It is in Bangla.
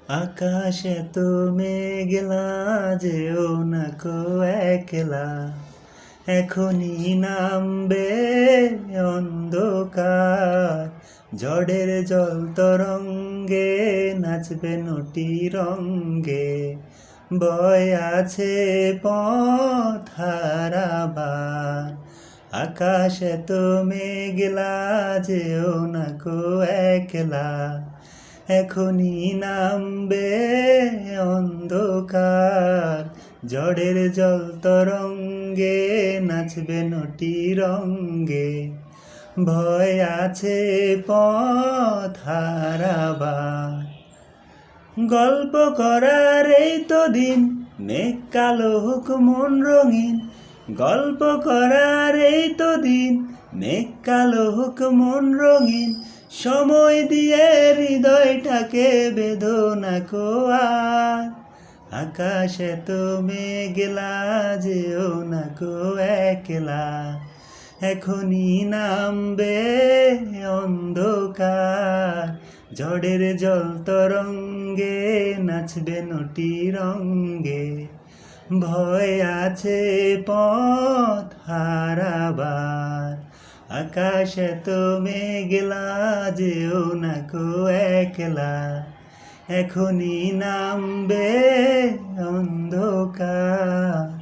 আকাশে তো মেঘলা যেও না কো একলা, এখনই নামবে অন্ধকার। ঝড়ের জল তরঙ্গে নাচবে নটি রঙ্গে, বয় আছে পথ হারাবার। আকাশে তো মেঘলা যেও না কো একলা, এখনই নামবে অন্ধকার। ঝড়ের জল তরঙ্গে নাচবে নটি রঙ্গে, ভয় আছে পথ হারাবার। গল্প করার এই তো দিন, মেঘ কালো হোক মন রঙিন। গল্প করার এই তো দিন, মেঘ কালো হোক মন রঙিন। সময় দিয়ে হৃদয়টাকে বেঁধো না কো আর। আকাশে তো মেঘলা যেও না কো একলা, এখনই নামবে অন্ধকার। ঝড়ের জল তরঙ্গে নাচবে নটি রঙ্গে, ভয় আছে পথ হারাবার। আকাশে তো মেঘলা যেও না কো একলা, এখনই নামবে অন্ধকার।